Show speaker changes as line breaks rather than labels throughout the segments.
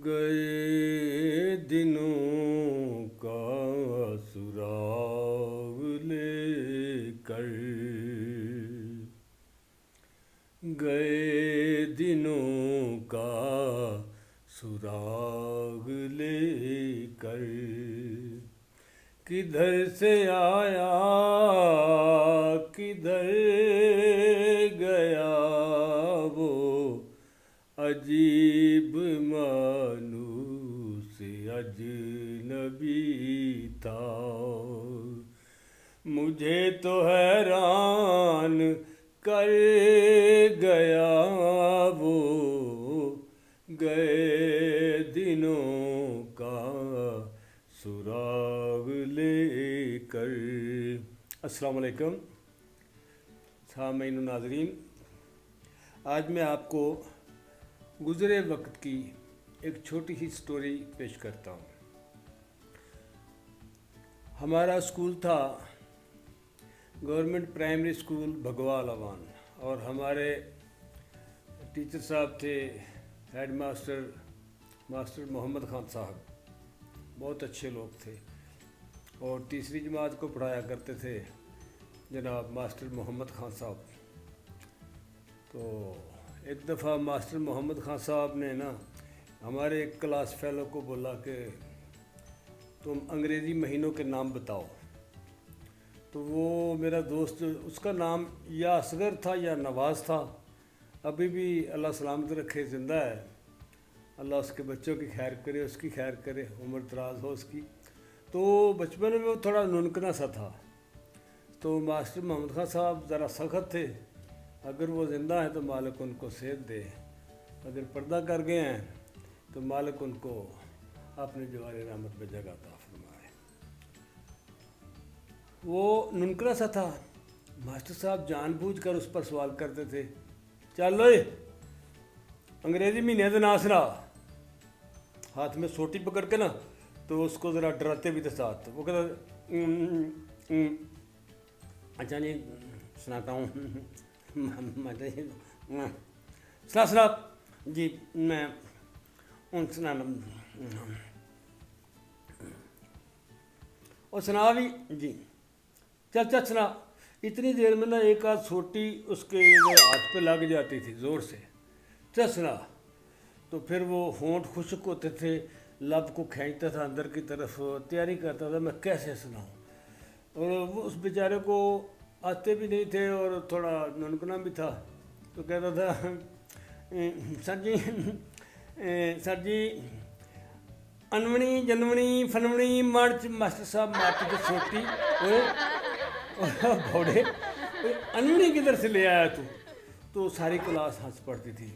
گئے دنوں کا سراغ لے کر، گئے دنوں کا سراغ لے کر، کدھر سے آیا کدھر گیا وہ عجیب مانوس اجنبی تھا، مجھے تو حیران کر گیا وہ گئے دنوں کا سراغ لے کر۔ السلام علیکم سامعین و ناظرین، آج میں آپ کو گزرے وقت کی ایک چھوٹی سی سٹوری پیش کرتا ہوں۔ ہمارا اسکول تھا government primary school Bhagwal Awan, اور ہمارے ٹیچر صاحب تھے ہیڈ ماسٹر محمد خان صاحب، بہت اچھے لوگ تھے، اور تیسری جماعت کو پڑھایا کرتے تھے جناب ماسٹر محمد خان صاحب۔ تو ایک دفعہ ماسٹر محمد خان صاحب نے ہمارے ایک کلاس فیلو کو بولا کہ تم انگریزی مہینوں کے نام بتاؤ۔ تو وہ میرا دوست، اس کا نام یا اصغر تھا یا نواز تھا، ابھی بھی اللہ سلامت رکھے، زندہ ہے، اللہ اس کے بچوں کی خیر کرے، اس کی خیر کرے، عمر دراز ہو اس کی۔ تو بچپن میں وہ تھوڑا ننکنا سا تھا، تو ماسٹر محمد خان صاحب ذرا سخت تھے، اگر وہ زندہ ہیں تو مالک ان کو صحت دے، اگر پردہ کر گئے ہیں تو مالک ان کو اپنے جوار رحمت میں جگہ عطا فرمائے۔ وہ ننکنا سا تھا، ماسٹر صاحب جان بوجھ کر اس پر سوال کرتے تھے، چل لوئے انگریزی مہینے دے نام سنا، ہاتھ میں سوٹی پکڑ کے تو اس کو ذرا ڈراتے بھی تھے ساتھ۔ وہ کہتا اچھا جی سناتا ہوں، سنا جی، میں سنانا اور سنا بھی جی، چل سنا۔ اتنی دیر میں ایک آدھ سوٹی اس کے ہاتھ پہ لگ جاتی تھی زور سے، چل سنا۔ تو پھر وہ ہونٹ خشک ہوتے تھے، لب کو کھینچتا تھا اندر کی طرف، تیاری کرتا تھا میں کیسے سناؤں، اور وہ اس بیچارے کو آتے بھی نہیں تھے اور تھوڑا ننکنا بھی تھا، تو کہتا تھا سر جی انونی جنونی فنونی مرچ، ماسٹر صاحب مارتے تھے سوٹی، گھوڑے انونی کدھر سے لے آیا تو ساری کلاس ہنس پڑتی تھی۔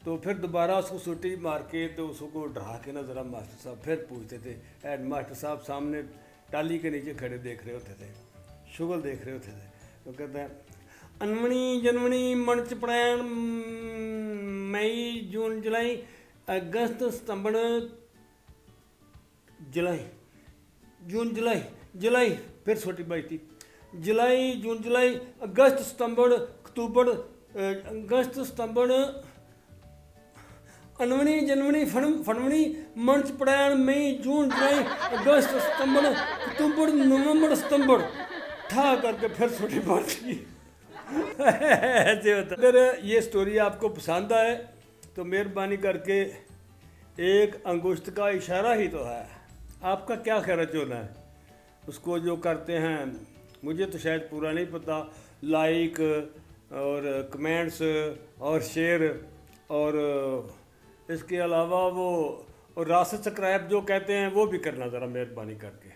تو پھر دوبارہ اس کو سوٹی مار کے تو اس کو ڈرا کے ذرا ماسٹر صاحب پھر پوچھتے تھے، ہیڈ ماسٹر صاحب سامنے ٹالی کے نیچے کھڑے دیکھ رہے ہوتے تھے، شغل دیکھ رہے ہوتے تھے۔ تو کہتا ہے انونی جنونی مرچ اپریل مئی جون جولائی اگست ستمبر جولائی پھر چھوٹی بچتی، جولائی جون جولائی اگست ستمبر اکتوبر اگست ستمبر انونی جنونی فروری مارچ اپریل مئی جون جولائی اگست ستمبر اکتوبر نومبر ستمبر تھا کر کے پھر چھوٹی بچتی۔ ایسے ہوتا۔ اگر یہ سٹوری آپ کو پسند آئے تو مہربانی کر کے ایک انگشت کا اشارہ ہی تو ہے، آپ کا کیا خرچ ہونا ہے، اس کو جو کرتے ہیں مجھے تو شاید پورا نہیں پتہ، لائک اور کمنٹس اور شیئر، اور اس کے علاوہ وہ اور سبسکرائب جو کہتے ہیں وہ بھی کرنا ذرا مہربانی کر کے۔